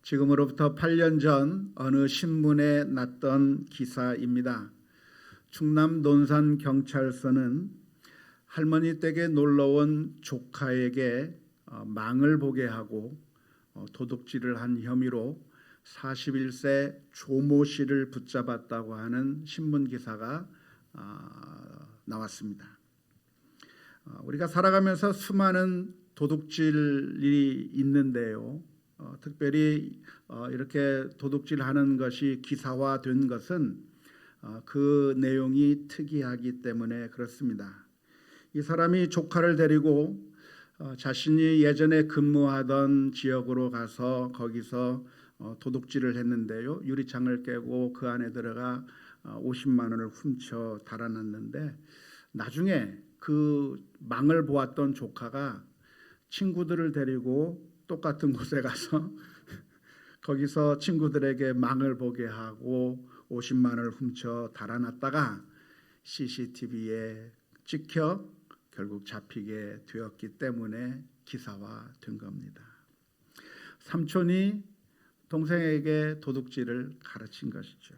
지금으로부터 8년 전 어느 신문에 났던 기사입니다. 충남 논산 경찰서는 할머니 댁에 놀러온 조카에게 망을 보게 하고 도둑질을 한 혐의로 41세 조모 씨를 붙잡았다고 하는 신문 기사가 나왔습니다. 우리가 살아가면서 수많은 도둑질이 있는데요. 특별히 이렇게 도둑질하는 것이 기사화된 것은 그 내용이 특이하기 때문에 그렇습니다. 이 사람이 조카를 데리고 자신이 예전에 근무하던 지역으로 가서 거기서 도둑질을 했는데요. 유리창을 깨고 그 안에 들어가 50만 원을 훔쳐 달아났는데 나중에 그 망을 보았던 조카가 친구들을 데리고 똑같은 곳에 가서 거기서 친구들에게 망을 보게 하고 50만 원을 훔쳐 달아났다가 CCTV에 찍혀 결국 잡히게 되었기 때문에 기사화된 겁니다. 삼촌이 동생에게 도둑질을 가르친 것이죠.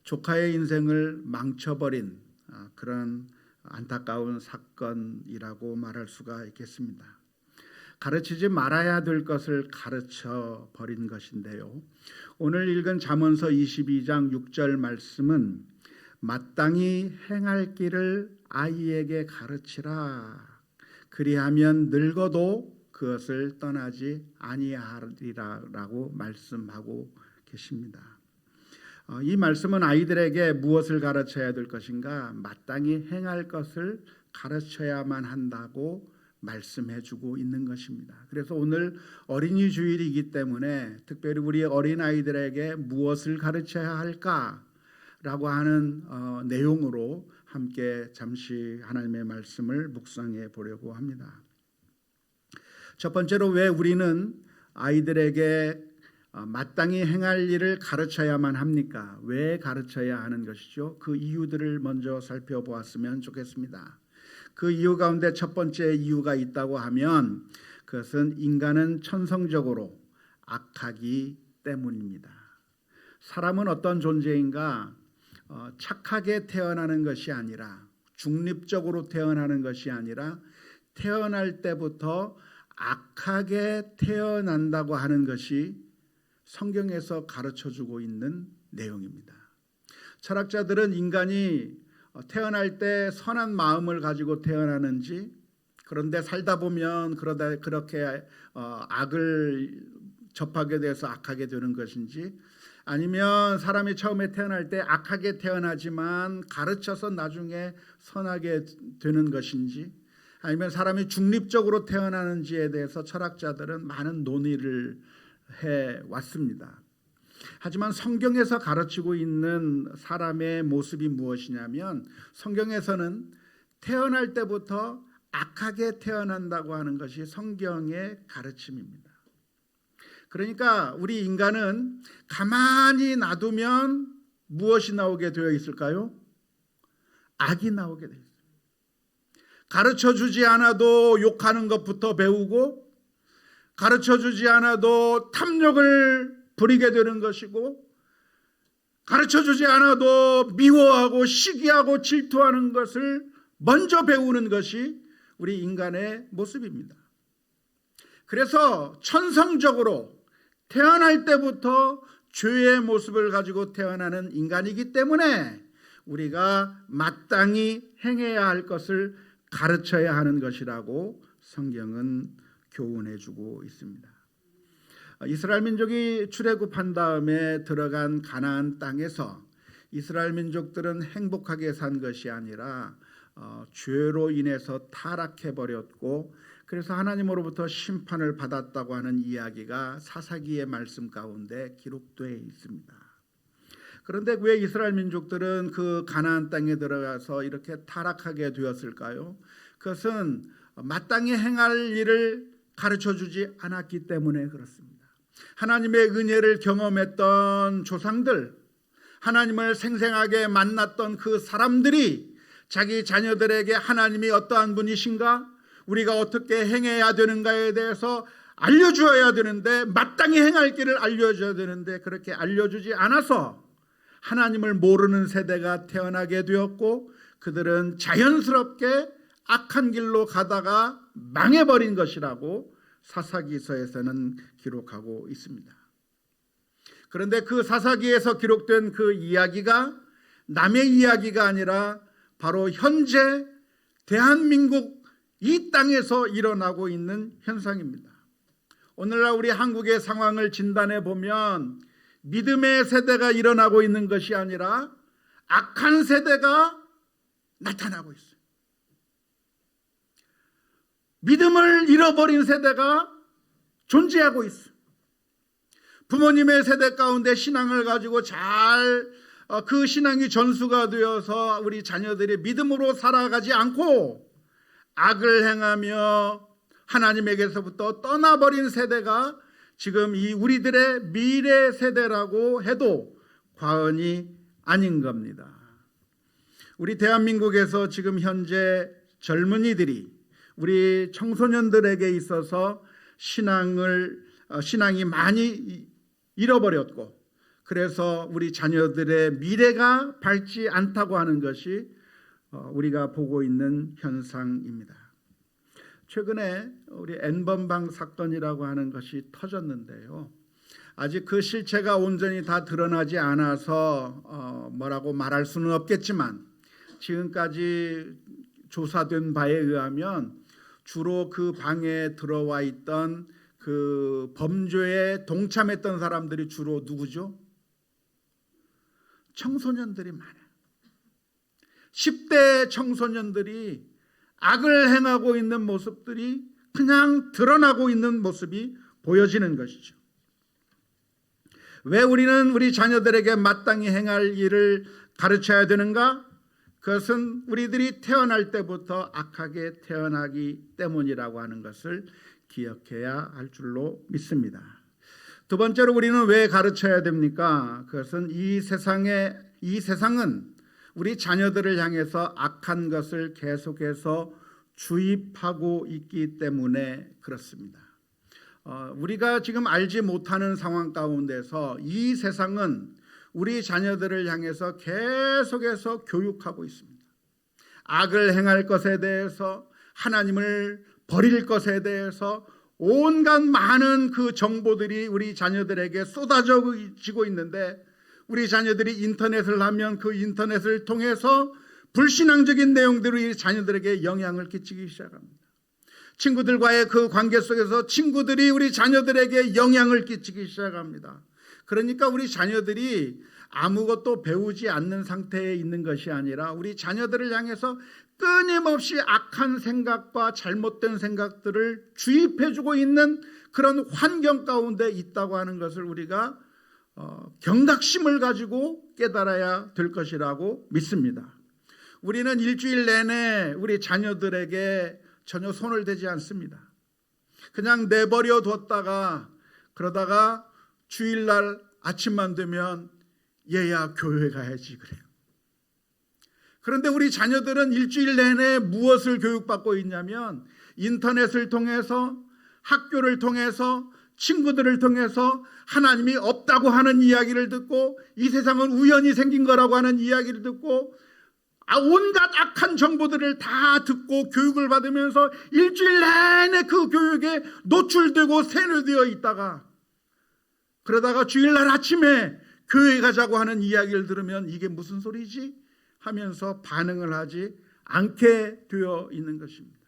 조카의 인생을 망쳐버린 그런 안타까운 사건이라고 말할 수가 있겠습니다. 가르치지 말아야 될 것을 가르쳐 버린 것인데요. 오늘 읽은 잠언서 22장 6절 말씀은 마땅히 행할 길을 아이에게 가르치라. 그리하면 늙어도 그것을 떠나지 아니하리라라고 말씀하고 계십니다. 이 말씀은 아이들에게 무엇을 가르쳐야 될 것인가? 마땅히 행할 것을 가르쳐야만 한다고 말씀해주고 있는 것입니다. 그래서 오늘 어린이 주일이기 때문에 특별히 우리 어린아이들에게 무엇을 가르쳐야 할까라고 하는 내용으로 함께 잠시 하나님의 말씀을 묵상해 보려고 합니다. 첫 번째로 왜 우리는 아이들에게 마땅히 행할 일을 가르쳐야만 합니까? 왜 가르쳐야 하는 것이죠? 그 이유들을 먼저 살펴보았으면 좋겠습니다. 그 이유 가운데 첫 번째 이유가 있다고 하면 그것은 인간은 천성적으로 악하기 때문입니다. 사람은 어떤 존재인가? 착하게 태어나는 것이 아니라 중립적으로 태어나는 것이 아니라 태어날 때부터 악하게 태어난다고 하는 것이 성경에서 가르쳐주고 있는 내용입니다. 철학자들은 인간이 태어날 때 선한 마음을 가지고 태어나는지, 그런데 살다 보면 그렇게 악을 접하게 돼서 악하게 되는 것인지, 아니면 사람이 처음에 태어날 때 악하게 태어나지만 가르쳐서 나중에 선하게 되는 것인지, 아니면 사람이 중립적으로 태어나는지에 대해서 철학자들은 많은 논의를 해왔습니다. 하지만 성경에서 가르치고 있는 사람의 모습이 무엇이냐면 성경에서는 태어날 때부터 악하게 태어난다고 하는 것이 성경의 가르침입니다. 그러니까 우리 인간은 가만히 놔두면 무엇이 나오게 되어 있을까요? 악이 나오게 되어 있습니다. 가르쳐주지 않아도 욕하는 것부터 배우고 가르쳐주지 않아도 탐욕을 부리게 되는 것이고 가르쳐주지 않아도 미워하고 시기하고 질투하는 것을 먼저 배우는 것이 우리 인간의 모습입니다. 그래서 천성적으로 태어날 때부터 죄의 모습을 가지고 태어나는 인간이기 때문에 우리가 마땅히 행해야 할 것을 가르쳐야 하는 것이라고 성경은 교훈해주고 있습니다. 이스라엘 민족이 출애굽한 다음에 들어간 가나안 땅에서 이스라엘 민족들은 행복하게 산 것이 아니라 죄로 인해서 타락해버렸고 그래서 하나님으로부터 심판을 받았다고 하는 이야기가 사사기의 말씀 가운데 기록되어 있습니다. 그런데 왜 이스라엘 민족들은 그 가나안 땅에 들어가서 이렇게 타락하게 되었을까요? 그것은 마땅히 행할 일을 가르쳐주지 않았기 때문에 그렇습니다. 하나님의 은혜를 경험했던 조상들, 하나님을 생생하게 만났던 그 사람들이 자기 자녀들에게 하나님이 어떠한 분이신가, 우리가 어떻게 행해야 되는가에 대해서 알려주어야 되는데, 마땅히 행할 길을 알려줘야 되는데 그렇게 알려주지 않아서 하나님을 모르는 세대가 태어나게 되었고, 그들은 자연스럽게 악한 길로 가다가 망해버린 것이라고 사사기서에서는 기록하고 있습니다. 그런데 그 사사기에서 기록된 그 이야기가 남의 이야기가 아니라 바로 현재 대한민국 이 땅에서 일어나고 있는 현상입니다. 오늘날 우리 한국의 상황을 진단해 보면 믿음의 세대가 일어나고 있는 것이 아니라 악한 세대가 나타나고 있어요. 믿음을 잃어버린 세대가 존재하고 있어요. 부모님의 세대 가운데 신앙을 가지고 그 신앙이 전수가 되어서 우리 자녀들이 믿음으로 살아가지 않고 악을 행하며 하나님에게서부터 떠나버린 세대가 지금 이 우리들의 미래 세대라고 해도 과언이 아닌 겁니다. 우리 대한민국에서 지금 현재 젊은이들이, 우리 청소년들에게 있어서 신앙이 많이 잃어버렸고, 그래서 우리 자녀들의 미래가 밝지 않다고 하는 것이 우리가 보고 있는 현상입니다. 최근에 우리 N번방 사건이라고 하는 것이 터졌는데요. 아직 그 실체가 온전히 다 드러나지 않아서 뭐라고 말할 수는 없겠지만, 지금까지 조사된 바에 의하면 주로 그 방에 들어와 있던 그 범죄에 동참했던 사람들이 주로 누구죠? 청소년들이 많아요. 10대 청소년들이 악을 행하고 있는 모습들이 그냥 드러나고 있는 모습이 보여지는 것이죠. 왜 우리는 우리 자녀들에게 마땅히 행할 일을 가르쳐야 되는가? 그것은 우리들이 태어날 때부터 악하게 태어나기 때문이라고 하는 것을 기억해야 할 줄로 믿습니다. 두 번째로 우리는 왜 가르쳐야 됩니까? 그것은 이 세상은 우리 자녀들을 향해서 악한 것을 계속해서 주입하고 있기 때문에 그렇습니다. 우리가 지금 알지 못하는 상황 가운데서 이 세상은 우리 자녀들을 향해서 계속해서 교육하고 있습니다. 악을 행할 것에 대해서, 하나님을 버릴 것에 대해서 온갖 많은 그 정보들이 우리 자녀들에게 쏟아지고 있는데, 우리 자녀들이 인터넷을 하면 그 인터넷을 통해서 불신앙적인 내용들이 우리 자녀들에게 영향을 끼치기 시작합니다. 친구들과의 그 관계 속에서 친구들이 우리 자녀들에게 영향을 끼치기 시작합니다. 그러니까 우리 자녀들이 아무것도 배우지 않는 상태에 있는 것이 아니라 우리 자녀들을 향해서 끊임없이 악한 생각과 잘못된 생각들을 주입해주고 있는 그런 환경 가운데 있다고 하는 것을 우리가 경각심을 가지고 깨달아야 될 것이라고 믿습니다. 우리는 일주일 내내 우리 자녀들에게 전혀 손을 대지 않습니다. 그냥 내버려 뒀다가 그러다가 주일날 아침만 되면 얘야 교회 가야지 그래요. 그런데 우리 자녀들은 일주일 내내 무엇을 교육받고 있냐면 인터넷을 통해서, 학교를 통해서, 친구들을 통해서 하나님이 없다고 하는 이야기를 듣고, 이 세상은 우연히 생긴 거라고 하는 이야기를 듣고, 온갖 악한 정보들을 다 듣고 교육을 받으면서 일주일 내내 그 교육에 노출되고 세뇌되어 있다가, 그러다가 주일날 아침에 교회 가자고 하는 이야기를 들으면 이게 무슨 소리지? 하면서 반응을 하지 않게 되어 있는 것입니다.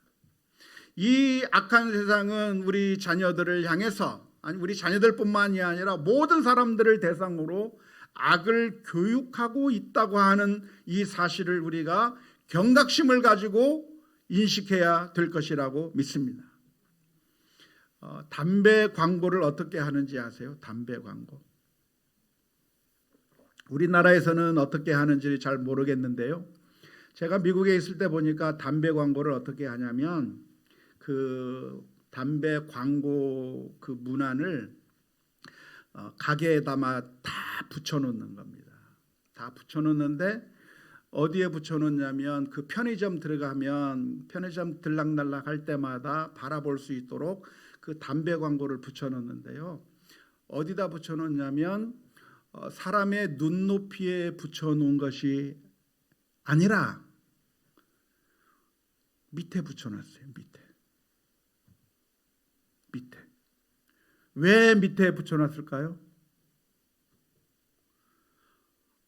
이 악한 세상은 우리 자녀들을 향해서, 아니 우리 자녀들뿐만이 아니라 모든 사람들을 대상으로 악을 교육하고 있다고 하는 이 사실을 우리가 경각심을 가지고 인식해야 될 것이라고 믿습니다. 담배 광고를 어떻게 하는지 아세요? 담배 광고. 우리나라에서는 어떻게 하는지 잘 모르겠는데요. 제가 미국에 있을 때 보니까 담배 광고를 어떻게 하냐면 그 담배 광고 그 문안을 가게에다가 다 붙여놓는 겁니다. 다 붙여놓는데 어디에 붙여놓냐면 그 편의점 들어가면 편의점 들락날락 할 때마다 바라볼 수 있도록 그 담배 광고를 붙여놓는데요. 어디다 붙여놓냐면 사람의 눈높이에 붙여놓은 것이 아니라 밑에 붙여놨어요. 밑에. 왜 밑에 붙여놨을까요?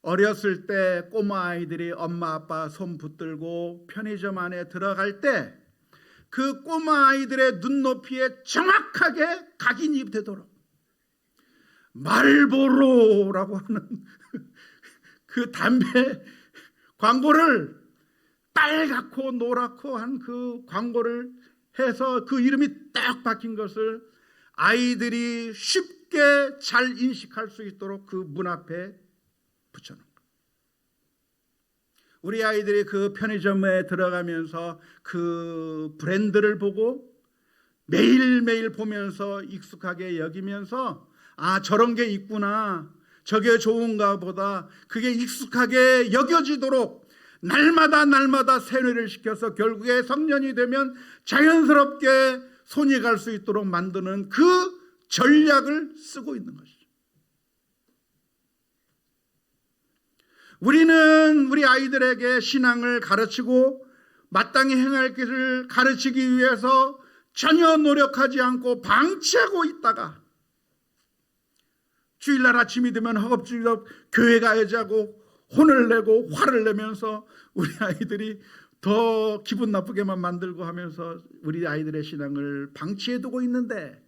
어렸을 때 꼬마 아이들이 엄마 아빠 손 붙들고 편의점 안에 들어갈 때 그 꼬마 아이들의 눈높이에 정확하게 각인이 되도록 말보로라고 하는 그 담배 광고를 빨갛고 노랗고 한 그 광고를 해서 그 이름이 딱 박힌 것을 아이들이 쉽게 잘 인식할 수 있도록 그 문 앞에 붙여놓은 거예요. 우리 아이들이 그 편의점에 들어가면서 그 브랜드를 보고 매일매일 보면서 익숙하게 여기면서 아, 저런 게 있구나, 저게 좋은가 보다, 그게 익숙하게 여겨지도록 날마다 세뇌를 시켜서 결국에 성년이 되면 자연스럽게 손이 갈 수 있도록 만드는 그 전략을 쓰고 있는 것이죠. 우리는 우리 아이들에게 신앙을 가르치고 마땅히 행할 길을 가르치기 위해서 전혀 노력하지 않고 방치하고 있다가 주일날 아침이 되면 허겁지겁 교회 가야지하고 혼을 내고 화를 내면서 우리 아이들이 더 기분 나쁘게만 만들고 하면서 우리 아이들의 신앙을 방치해두고 있는데,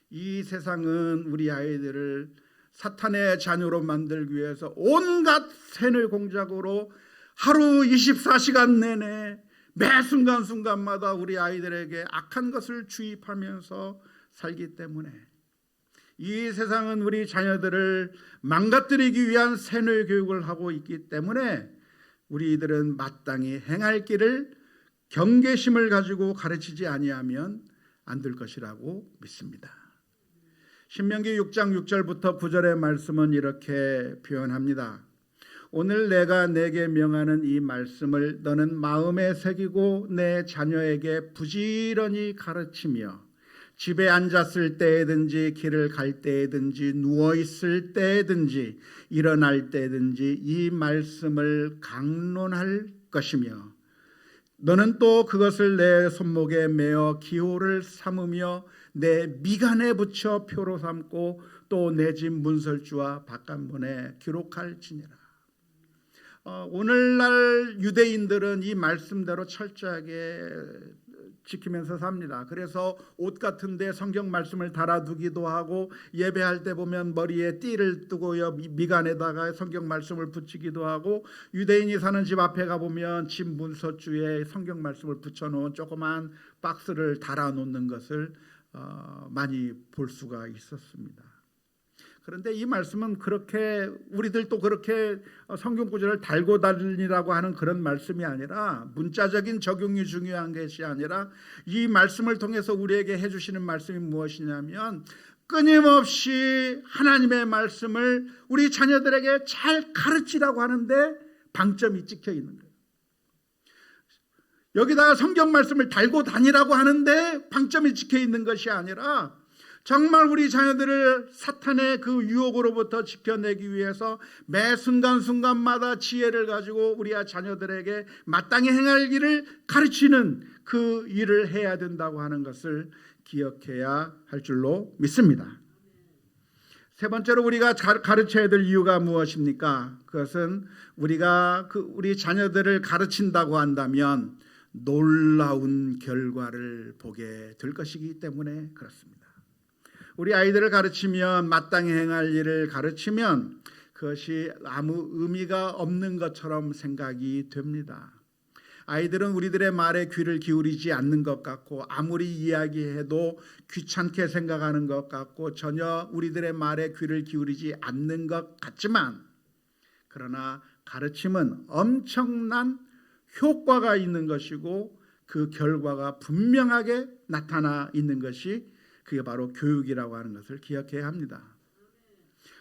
이 세상은 우리 아이들을 사탄의 자녀로 만들기 위해서 온갖 세뇌 공작으로 하루 24시간 내내 매 순간순간마다 우리 아이들에게 악한 것을 주입하면서 살기 때문에 이 세상은 우리 자녀들을 망가뜨리기 위한 세뇌 교육을 하고 있기 때문에 우리들은 마땅히 행할 길을 경계심을 가지고 가르치지 아니하면 안 될 것이라고 믿습니다. 신명기 6장 6절부터 9절의 말씀은 이렇게 표현합니다. 오늘 내가 내게 명하는 이 말씀을 너는 마음에 새기고 내 자녀에게 부지런히 가르치며 집에 앉았을 때든지 길을 갈 때든지 누워있을 때든지 일어날 때든지 이 말씀을 강론할 것이며 너는 또 그것을 내 손목에 메어 기호를 삼으며 내 미간에 붙여 표로 삼고 또 내 집 문설주와 바깥문에 기록할지니라. 오늘날 유대인들은 이 말씀대로 철저하게 지키면서 삽니다. 그래서 옷 같은 데 성경 말씀을 달아두기도 하고 예배할 때 보면 머리에 띠를 뜨고요 미간에다가 성경 말씀을 붙이기도 하고, 유대인이 사는 집 앞에 가보면 집 문서주에 성경 말씀을 붙여놓은 조그만 박스를 달아놓는 것을 많이 볼 수가 있었습니다. 그런데 이 말씀은 그렇게 우리들도 그렇게 성경 구절을 달고 다니라고 하는 그런 말씀이 아니라, 문자적인 적용이 중요한 것이 아니라 이 말씀을 통해서 우리에게 해주시는 말씀이 무엇이냐면 끊임없이 하나님의 말씀을 우리 자녀들에게 잘 가르치라고 하는데 방점이 찍혀 있는 거예요. 여기다가 성경 말씀을 달고 다니라고 하는데 방점이 찍혀 있는 것이 아니라 정말 우리 자녀들을 사탄의 그 유혹으로부터 지켜내기 위해서 매 순간순간마다 지혜를 가지고 우리 자녀들에게 마땅히 행할 일을 가르치는 그 일을 해야 된다고 하는 것을 기억해야 할 줄로 믿습니다. 세 번째로 우리가 가르쳐야 될 이유가 무엇입니까? 그것은 우리가 우리 자녀들을 가르친다고 한다면 놀라운 결과를 보게 될 것이기 때문에 그렇습니다. 우리 아이들을 가르치면, 마땅히 행할 일을 가르치면 그것이 아무 의미가 없는 것처럼 생각이 됩니다. 아이들은 우리들의 말에 귀를 기울이지 않는 것 같고 아무리 이야기해도 귀찮게 생각하는 것 같고 전혀 우리들의 말에 귀를 기울이지 않는 것 같지만, 그러나 가르침은 엄청난 효과가 있는 것이고 그 결과가 분명하게 나타나 있는 것이 그게 바로 교육이라고 하는 것을 기억해야 합니다.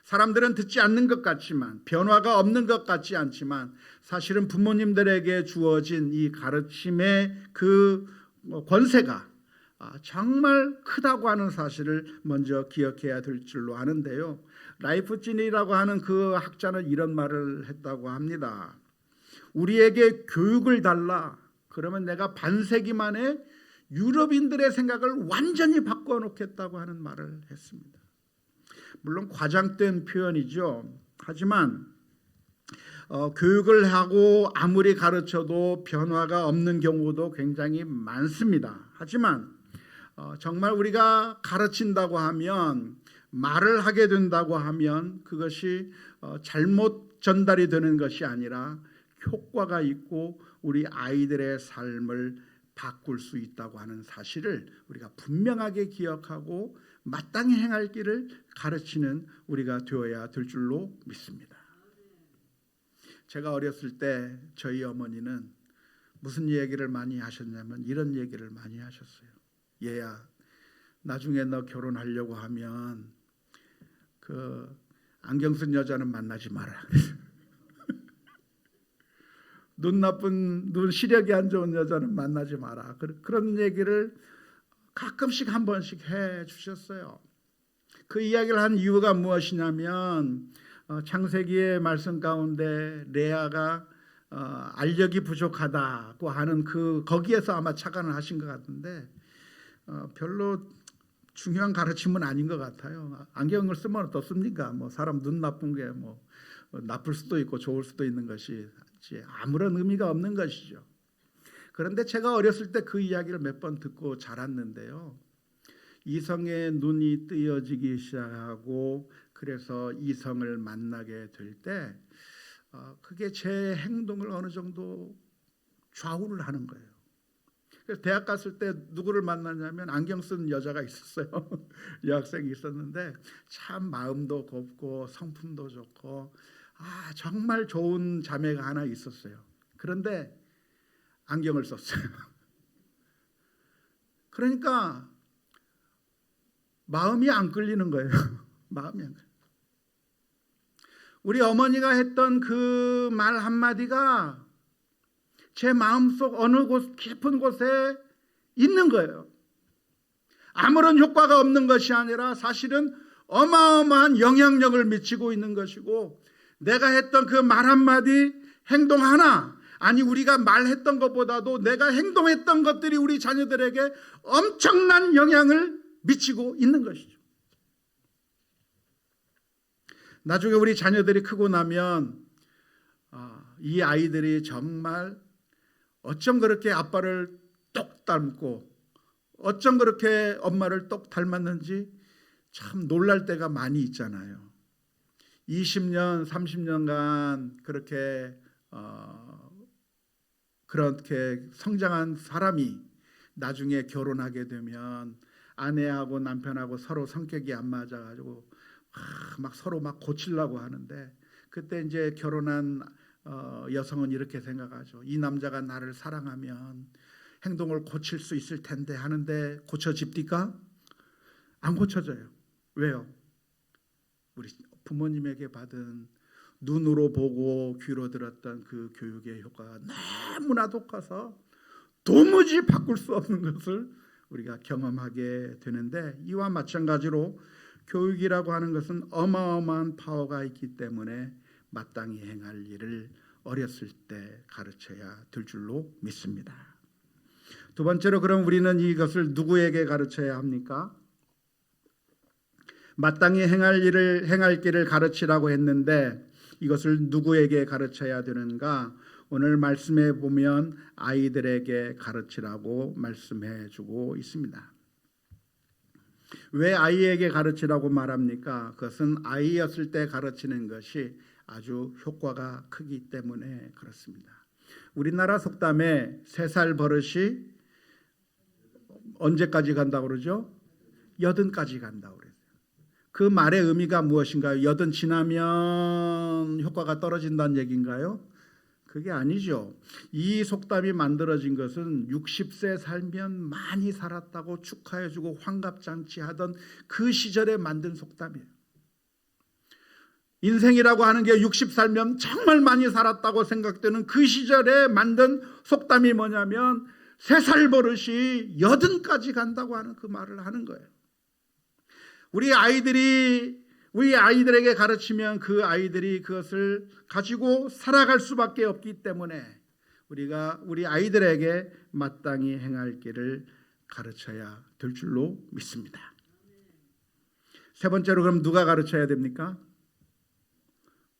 사람들은 듣지 않는 것 같지만, 변화가 없는 것 같지 않지만 사실은 부모님들에게 주어진 이 가르침의 그 권세가 정말 크다고 하는 사실을 먼저 기억해야 될 줄로 아는데요. 라이프진이라고 하는 그 학자는 이런 말을 했다고 합니다. 우리에게 교육을 달라. 그러면 내가 반세기 만에 유럽인들의 생각을 완전히 바꿔놓겠다고 하는 말을 했습니다. 물론 과장된 표현이죠. 하지만 교육을 하고 아무리 가르쳐도 변화가 없는 경우도 굉장히 많습니다. 하지만 정말 우리가 가르친다고 하면, 말을 하게 된다고 하면 그것이 잘못 전달이 되는 것이 아니라 효과가 있고 우리 아이들의 삶을 바꿀 수 있다고 하는 사실을 우리가 분명하게 기억하고 마땅히 행할 길을 가르치는 우리가 되어야 될 줄로 믿습니다. 제가 어렸을 때 저희 어머니는 무슨 얘기를 많이 하셨냐면 이런 얘기를 많이 하셨어요. 얘야, 나중에 너 결혼하려고 하면 그 안경 쓴 여자는 만나지 마라. 눈 나쁜, 눈 시력이 안 좋은 여자는 만나지 마라. 그런 얘기를 가끔씩 한 번씩 해 주셨어요. 그 이야기를 한 이유가 무엇이냐면 창세기의 말씀 가운데 레아가 알력이 부족하다고 하는 거기에서 아마 착안을 하신 것 같은데 별로 중요한 가르침은 아닌 것 같아요. 안경을 쓰면 어떻습니까? 사람 눈 나쁜 게 나쁠 수도 있고 좋을 수도 있는 것이 아무런 의미가 없는 것이죠. 그런데 제가 어렸을 때 그 이야기를 몇 번 듣고 자랐는데요. 이성의 눈이 뜨여지기 시작하고 그래서 이성을 만나게 될 때 그게 제 행동을 어느 정도 좌우를 하는 거예요. 그래서 대학 갔을 때 누구를 만났냐면 안경 쓴 여자가 있었어요. 여학생이 있었는데 참 마음도 곱고 성품도 좋고 정말 좋은 자매가 하나 있었어요. 그런데 안경을 썼어요. 그러니까 마음이 안 끌리는 거예요. 마음이 안 끌려요. 우리 어머니가 했던 그 말 한마디가 제 마음속 어느 깊은 곳에 있는 거예요. 아무런 효과가 없는 것이 아니라 사실은 어마어마한 영향력을 미치고 있는 것이고, 내가 했던 그 말 한마디, 행동 하나, 아니 우리가 말했던 것보다도 내가 행동했던 것들이 우리 자녀들에게 엄청난 영향을 미치고 있는 것이죠. 나중에 우리 자녀들이 크고 나면 이 아이들이 정말 어쩜 그렇게 아빠를 똑 닮고 어쩜 그렇게 엄마를 똑 닮았는지 참 놀랄 때가 많이 있잖아요. 20년, 30년간 그렇게 성장한 사람이 나중에 결혼하게 되면 아내하고 남편하고 서로 성격이 안 맞아가지고 막 서로 막 고치려고 하는데, 그때 이제 결혼한 여성은 이렇게 생각하죠. 이 남자가 나를 사랑하면 행동을 고칠 수 있을 텐데 하는데 고쳐집니까? 안 고쳐져요. 왜요? 우리 부모님에게 받은 눈으로 보고 귀로 들었던 그 교육의 효과가 너무나도 커서 도무지 바꿀 수 없는 것을 우리가 경험하게 되는데, 이와 마찬가지로 교육이라고 하는 것은 어마어마한 파워가 있기 때문에 마땅히 행할 일을 어렸을 때 가르쳐야 될 줄로 믿습니다. 두 번째로, 그럼 우리는 이것을 누구에게 가르쳐야 합니까? 마땅히 행할 길을 가르치라고 했는데 이것을 누구에게 가르쳐야 되는가? 오늘 말씀에 보면 아이들에게 가르치라고 말씀해 주고 있습니다. 왜 아이에게 가르치라고 말합니까? 그것은 아이였을 때 가르치는 것이 아주 효과가 크기 때문에 그렇습니다. 우리나라 속담에 3살 버릇이 언제까지 간다고 그러죠? 80까지 간다고 그래요. 그 말의 의미가 무엇인가요? 80 지나면 효과가 떨어진다는 얘기인가요? 그게 아니죠. 이 속담이 만들어진 것은 60세 살면 많이 살았다고 축하해주고 환갑잔치 하던 그 시절에 만든 속담이에요. 인생이라고 하는 게 60 살면 정말 많이 살았다고 생각되는 그 시절에 만든 속담이 뭐냐면 3살 버릇이 80까지 간다고 하는 그 말을 하는 거예요. 우리 아이들에게 가르치면 그 아이들이 그것을 가지고 살아갈 수밖에 없기 때문에 우리가 우리 아이들에게 마땅히 행할 길을 가르쳐야 될 줄로 믿습니다. 세 번째로 그럼 누가 가르쳐야 됩니까?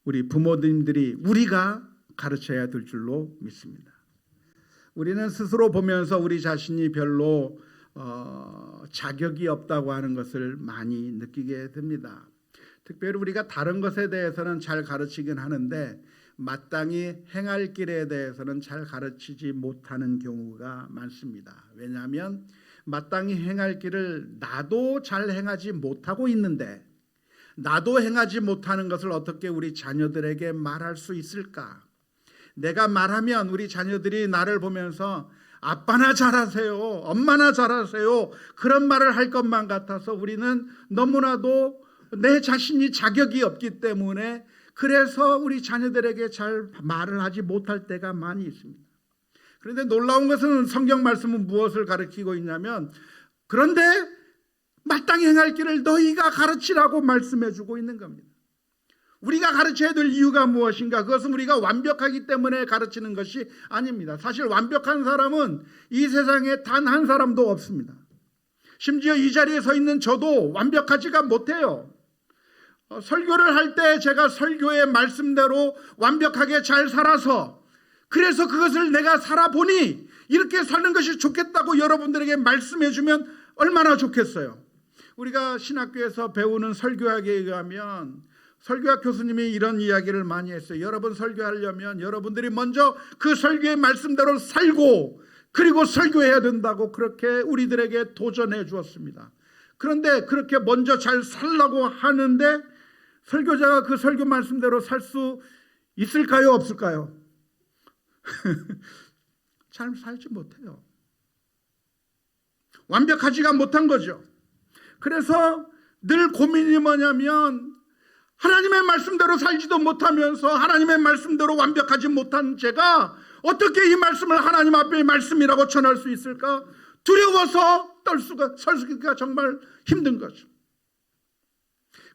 우리 부모님들이, 우리가 가르쳐야 될 줄로 믿습니다. 우리는 스스로 보면서 우리 자신이 별로 자격이 없다고 하는 것을 많이 느끼게 됩니다. 특별히 우리가 다른 것에 대해서는 잘 가르치긴 하는데 마땅히 행할 길에 대해서는 잘 가르치지 못하는 경우가 많습니다. 왜냐하면 마땅히 행할 길을 나도 잘 행하지 못하고 있는데 나도 행하지 못하는 것을 어떻게 우리 자녀들에게 말할 수 있을까? 내가 말하면 우리 자녀들이 나를 보면서 아빠나 잘하세요, 엄마나 잘하세요, 그런 말을 할 것만 같아서 우리는 너무나도 내 자신이 자격이 없기 때문에 그래서 우리 자녀들에게 잘 말을 하지 못할 때가 많이 있습니다. 그런데 놀라운 것은 성경 말씀은 무엇을 가르치고 있냐면, 그런데 마땅히 행할 길을 너희가 가르치라고 말씀해 주고 있는 겁니다. 우리가 가르쳐야 될 이유가 무엇인가? 그것은 우리가 완벽하기 때문에 가르치는 것이 아닙니다. 사실 완벽한 사람은 이 세상에 단 한 사람도 없습니다. 심지어 이 자리에 서 있는 저도 완벽하지가 못해요. 설교를 할 때 제가 설교의 말씀대로 완벽하게 잘 살아서, 그래서 그것을 내가 살아보니 이렇게 사는 것이 좋겠다고 여러분들에게 말씀해 주면 얼마나 좋겠어요. 우리가 신학교에서 배우는 설교학에 의하면 설교학 교수님이 이런 이야기를 많이 했어요. 여러분 설교하려면 여러분들이 먼저 그 설교의 말씀대로 살고 그리고 설교해야 된다고 그렇게 우리들에게 도전해 주었습니다. 그런데 그렇게 먼저 잘 살라고 하는데 설교자가 그 설교 말씀대로 살 수 있을까요? 없을까요? 잘 살지 못해요. 완벽하지가 못한 거죠. 그래서 늘 고민이 뭐냐면 하나님의 말씀대로 살지도 못하면서 하나님의 말씀대로 완벽하지 못한 제가 어떻게 이 말씀을 하나님 앞에 말씀이라고 전할 수 있을까? 두려워서 설수기가 정말 힘든 거죠.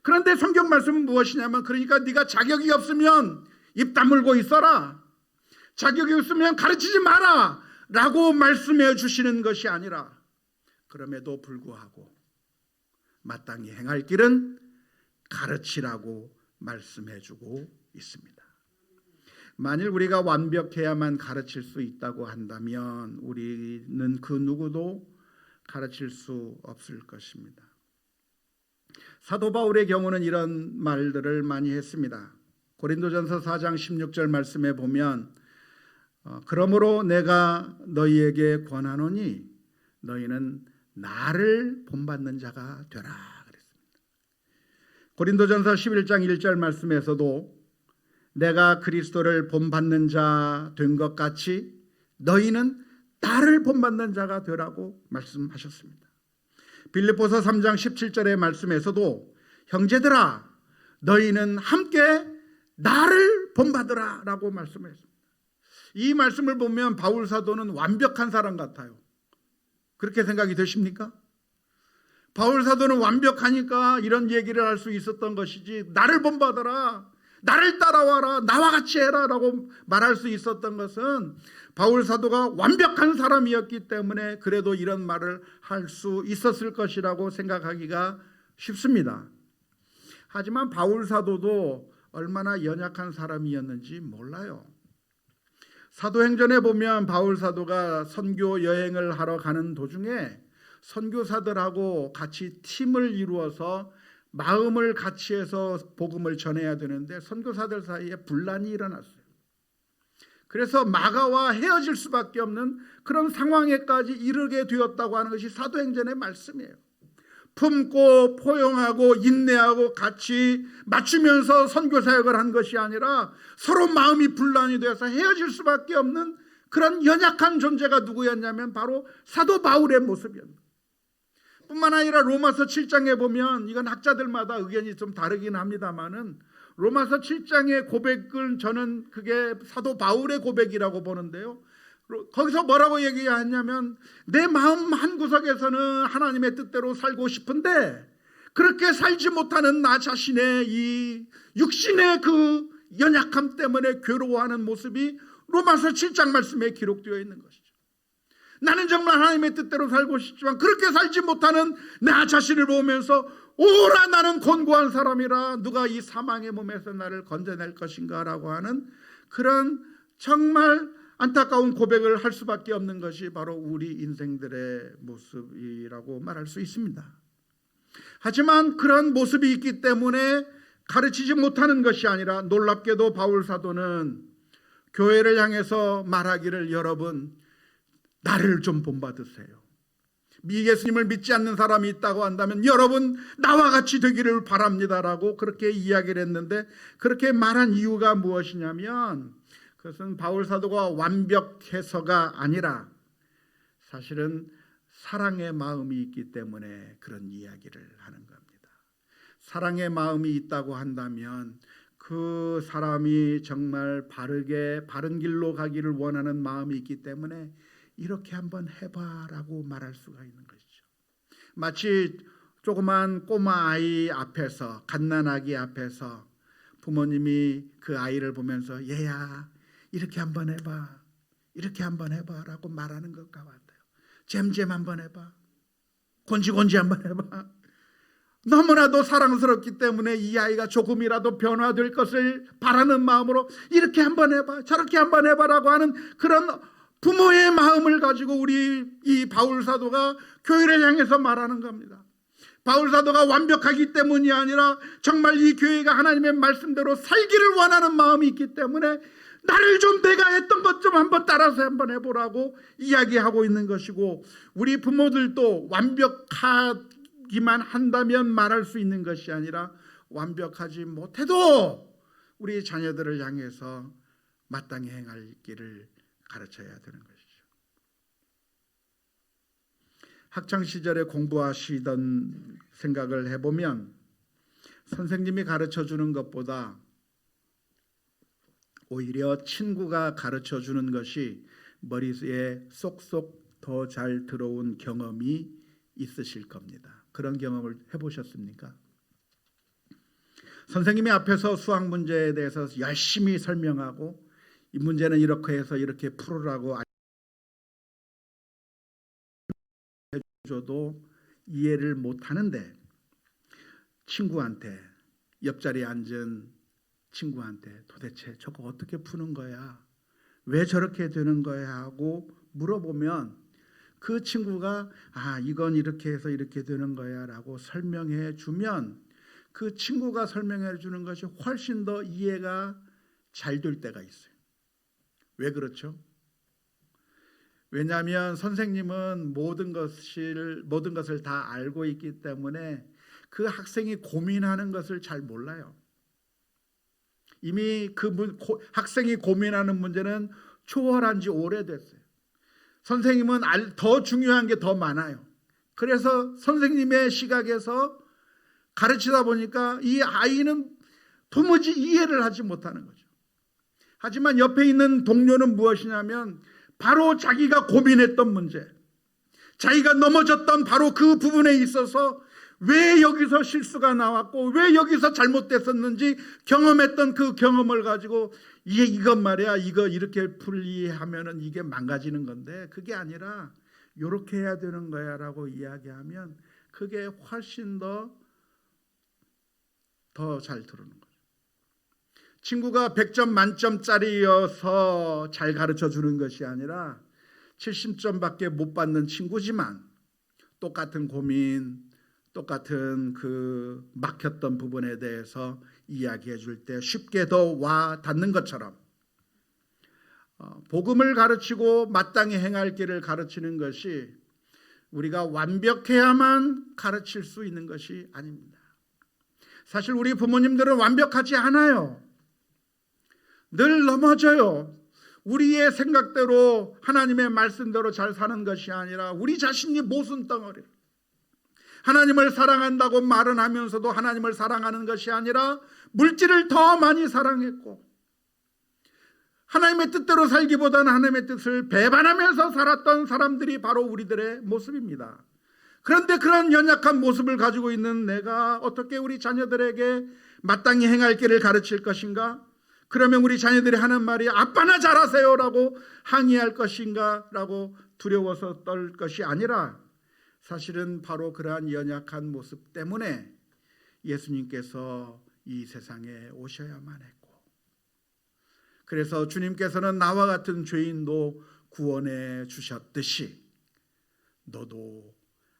그런데 성경 말씀은 무엇이냐면, 그러니까 네가 자격이 없으면 입 다물고 있어라, 자격이 없으면 가르치지 마라 라고 말씀해 주시는 것이 아니라, 그럼에도 불구하고 마땅히 행할 길은 가르치라고 말씀해 주고 있습니다. 만일 우리가 완벽해야만 가르칠 수 있다고 한다면 우리는 그 누구도 가르칠 수 없을 것입니다. 사도 바울의 경우는 이런 말들을 많이 했습니다. 고린도전서 4장 16절 말씀에 보면 그러므로 내가 너희에게 권하노니 너희는 나를 본받는 자가 되라 그랬습니다. 고린도전서 11장 1절 말씀에서도 내가 그리스도를 본받는 자 된 것 같이 너희는 나를 본받는 자가 되라고 말씀하셨습니다. 빌립보서 3장 17절의 말씀에서도 형제들아 너희는 함께 나를 본받으라 라고 말씀했습니다. 이 말씀을 보면 바울 사도는 완벽한 사람 같아요. 그렇게 생각이 되십니까? 바울 사도는 완벽하니까 이런 얘기를 할 수 있었던 것이지, 나를 본받아라, 나를 따라와라, 나와 같이 해라 라고 말할 수 있었던 것은 바울 사도가 완벽한 사람이었기 때문에 그래도 이런 말을 할 수 있었을 것이라고 생각하기가 쉽습니다. 하지만 바울 사도도 얼마나 연약한 사람이었는지 몰라요. 사도행전에 보면 바울 사도가 선교 여행을 하러 가는 도중에 선교사들하고 같이 팀을 이루어서 마음을 같이 해서 복음을 전해야 되는데 선교사들 사이에 분란이 일어났어요. 그래서 마가와 헤어질 수밖에 없는 그런 상황에까지 이르게 되었다고 하는 것이 사도행전의 말씀이에요. 품고 포용하고 인내하고 같이 맞추면서 선교사역을 한 것이 아니라 서로 마음이 분란이 되어서 헤어질 수밖에 없는 그런 연약한 존재가 누구였냐면 바로 사도 바울의 모습이었습니다. 뿐만 아니라 로마서 7장에 보면, 이건 학자들마다 의견이 좀 다르긴 합니다만은 로마서 7장의 고백을 저는 그게 사도 바울의 고백이라고 보는데요. 거기서 뭐라고 얘기하냐면 내 마음 한구석에서는 하나님의 뜻대로 살고 싶은데 그렇게 살지 못하는 나 자신의 이 육신의 그 연약함 때문에 괴로워하는 모습이 로마서 7장 말씀에 기록되어 있는 것이죠. 나는 정말 하나님의 뜻대로 살고 싶지만 그렇게 살지 못하는 나 자신을 보면서 오라 나는 곤고한 사람이라 누가 이 사망의 몸에서 나를 건져낼 것인가 라고 하는 그런 정말 안타까운 고백을 할 수밖에 없는 것이 바로 우리 인생들의 모습이라고 말할 수 있습니다. 하지만 그런 모습이 있기 때문에 가르치지 못하는 것이 아니라 놀랍게도 바울 사도는 교회를 향해서 말하기를 여러분 나를 좀 본받으세요. 예수님을 믿지 않는 사람이 있다고 한다면 여러분 나와 같이 되기를 바랍니다라고 그렇게 이야기를 했는데 그렇게 말한 이유가 무엇이냐면 그것은 바울 사도가 완벽해서가 아니라 사실은 사랑의 마음이 있기 때문에 그런 이야기를 하는 겁니다. 사랑의 마음이 있다고 한다면 그 사람이 정말 바른 길로 가기를 원하는 마음이 있기 때문에 이렇게 한번 해봐라고 말할 수가 있는 것이죠. 마치 조그만 꼬마 아이 앞에서 갓난아기 앞에서 부모님이 그 아이를 보면서 얘야 이렇게 한번 해봐 이렇게 한번 해봐라고 말하는 것과 같아요. 잼잼 한번 해봐 곤지곤지 한번 해봐. 너무나도 사랑스럽기 때문에 이 아이가 조금이라도 변화될 것을 바라는 마음으로 이렇게 한번 해봐 저렇게 한번 해봐라고 하는 그런 부모의 마음을 가지고 우리 이 바울 사도가 교회를 향해서 말하는 겁니다. 바울 사도가 완벽하기 때문이 아니라 정말 이 교회가 하나님의 말씀대로 살기를 원하는 마음이 있기 때문에 나를 좀 내가 했던 것 좀 한번 따라서 한번 해보라고 이야기하고 있는 것이고 우리 부모들도 완벽하기만 한다면 말할 수 있는 것이 아니라 완벽하지 못해도 우리 자녀들을 향해서 마땅히 행할 길을 가르쳐야 되는 것이죠. 학창시절에 공부하시던 생각을 해보면 선생님이 가르쳐주는 것보다 오히려 친구가 가르쳐주는 것이 머리에 쏙쏙 더 잘 들어온 경험이 있으실 겁니다. 그런 경험을 해보셨습니까? 선생님이 앞에서 수학 문제에 대해서 열심히 설명하고 이 문제는 이렇게 해서 이렇게 풀으라고 해줘도 이해를 못하는데 친구한테 옆자리에 앉은 친구한테 도대체 저거 어떻게 푸는 거야? 왜 저렇게 되는 거야? 하고 물어보면 그 친구가 이건 이렇게 해서 이렇게 되는 거야 라고 설명해 주면 그 친구가 설명해 주는 것이 훨씬 더 이해가 잘 될 때가 있어요. 왜 그렇죠? 왜냐하면 선생님은 모든 것을 다 알고 있기 때문에 그 학생이 고민하는 것을 잘 몰라요. 이미 학생이 고민하는 문제는 초월한 지 오래됐어요. 선생님은 더 중요한 게 더 많아요. 그래서 선생님의 시각에서 가르치다 보니까 이 아이는 도무지 이해를 하지 못하는 거죠. 하지만 옆에 있는 동료는 무엇이냐면 바로 자기가 고민했던 문제, 자기가 넘어졌던 바로 그 부분에 있어서 왜 여기서 실수가 나왔고 왜 여기서 잘못됐었는지 경험했던 그 경험을 가지고 이것 말이야 이거 이렇게 풀이하면은 이게 망가지는 건데 그게 아니라 이렇게 해야 되는 거야 라고 이야기하면 그게 훨씬 더 잘 들어오는 거죠. 친구가 100점 만점짜리여서 잘 가르쳐 주는 것이 아니라 70점밖에 못 받는 친구지만 똑같은 고민, 똑같은 그 막혔던 부분에 대해서 이야기해 줄 때 쉽게 더 와 닿는 것처럼 복음을 가르치고 마땅히 행할 길을 가르치는 것이 우리가 완벽해야만 가르칠 수 있는 것이 아닙니다. 사실 우리 부모님들은 완벽하지 않아요. 늘 넘어져요. 우리의 생각대로 하나님의 말씀대로 잘 사는 것이 아니라 우리 자신이 모순 덩어리. 하나님을 사랑한다고 말은 하면서도 하나님을 사랑하는 것이 아니라 물질을 더 많이 사랑했고 하나님의 뜻대로 살기보다는 하나님의 뜻을 배반하면서 살았던 사람들이 바로 우리들의 모습입니다. 그런데 그런 연약한 모습을 가지고 있는 내가 어떻게 우리 자녀들에게 마땅히 행할 길을 가르칠 것인가? 그러면 우리 자녀들이 하는 말이 아빠나 잘하세요 라고 항의할 것인가 라고 두려워서 떨 것이 아니라, 사실은 바로 그러한 연약한 모습 때문에 예수님께서 이 세상에 오셔야만 했고, 그래서 주님께서는 나와 같은 죄인도 구원해 주셨듯이 너도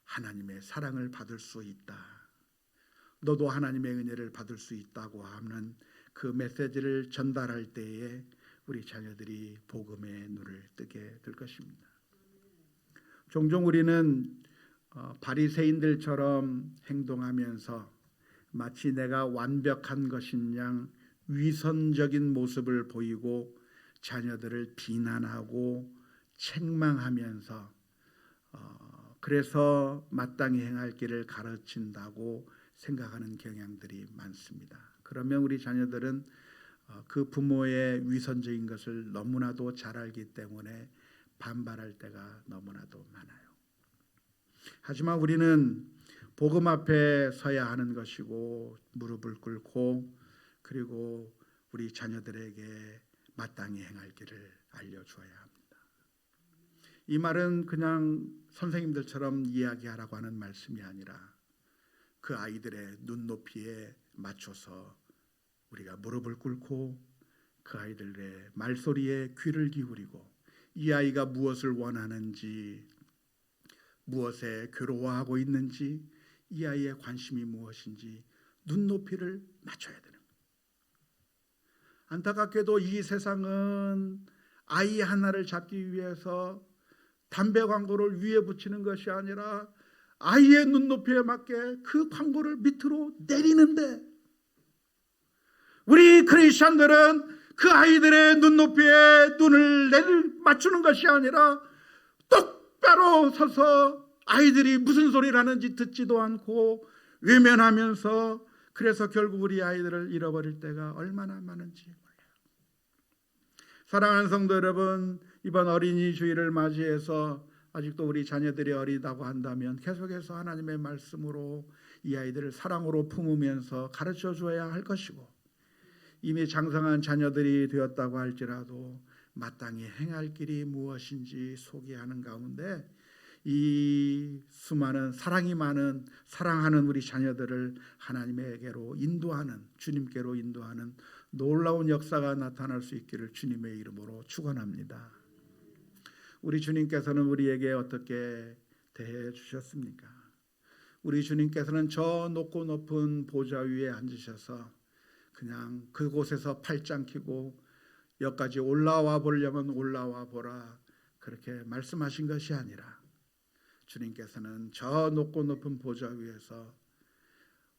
하나님의 사랑을 받을 수 있다, 너도 하나님의 은혜를 받을 수 있다고 하는 그 메시지를 전달할 때에 우리 자녀들이 복음의 눈을 뜨게 될 것입니다. 종종 우리는 바리새인들처럼 행동하면서 마치 내가 완벽한 것인 양 위선적인 모습을 보이고 자녀들을 비난하고 책망하면서 그래서 마땅히 행할 길을 가르친다고 생각하는 경향들이 많습니다. 그러면 우리 자녀들은 그 부모의 위선적인 것을 너무나도 잘 알기 때문에 반발할 때가 너무나도 많아요. 하지만 우리는 복음 앞에 서야 하는 것이고 무릎을 꿇고, 그리고 우리 자녀들에게 마땅히 행할 길을 알려주어야 합니다. 이 말은 그냥 선생님들처럼 이야기하라고 하는 말씀이 아니라 그 아이들의 눈높이에 맞춰서 우리가 무릎을 꿇고 그 아이들의 말소리에 귀를 기울이고, 이 아이가 무엇을 원하는지, 무엇에 괴로워하고 있는지, 이 아이의 관심이 무엇인지 눈높이를 맞춰야 되는 거예요. 안타깝게도 이 세상은 아이 하나를 잡기 위해서 담배 광고를 위에 붙이는 것이 아니라 아이의 눈높이에 맞게 그 광고를 밑으로 내리는데, 우리 크리스천들은 그 아이들의 눈높이에 눈을 맞추는 것이 아니라 똑바로 서서 아이들이 무슨 소리를 하는지 듣지도 않고 외면하면서, 그래서 결국 우리 아이들을 잃어버릴 때가 얼마나 많은지 몰라요. 사랑하는 성도 여러분, 이번 어린이 주일을 맞이해서 아직도 우리 자녀들이 어리다고 한다면 계속해서 하나님의 말씀으로 이 아이들을 사랑으로 품으면서 가르쳐 줘야 할 것이고, 이미 장성한 자녀들이 되었다고 할지라도 마땅히 행할 길이 무엇인지 소개하는 가운데 이 수많은 사랑이 많은 사랑하는 우리 자녀들을 하나님에게로 인도하는, 주님께로 인도하는 놀라운 역사가 나타날 수 있기를 주님의 이름으로 축원합니다. 우리 주님께서는 우리에게 어떻게 대해 주셨습니까? 우리 주님께서는 저 높고 높은 보좌 위에 앉으셔서 그냥 그곳에서 팔짱 끼고 여기까지 올라와 보려면 올라와 보라, 그렇게 말씀하신 것이 아니라 주님께서는 저 높고 높은 보좌 위에서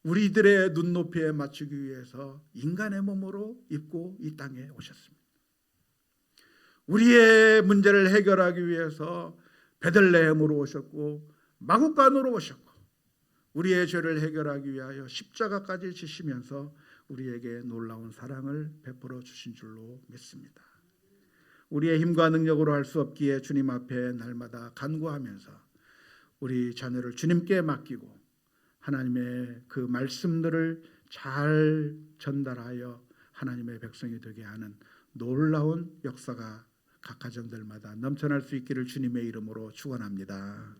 우리들의 눈높이에 맞추기 위해서 인간의 몸으로 입고 이 땅에 오셨습니다. 우리의 문제를 해결하기 위해서 베들레헴으로 오셨고 마구간으로 오셨고, 우리의 죄를 해결하기 위하여 십자가까지 지시면서 우리에게 놀라운 사랑을 베풀어 주신 줄로 믿습니다. 우리의 힘과 능력으로 할 수 없기에 주님 앞에 날마다 간구하면서 우리 자녀를 주님께 맡기고 하나님의 그 말씀들을 잘 전달하여 하나님의 백성이 되게 하는 놀라운 역사가 각 가정들마다 넘쳐날 수 있기를 주님의 이름으로 축원합니다.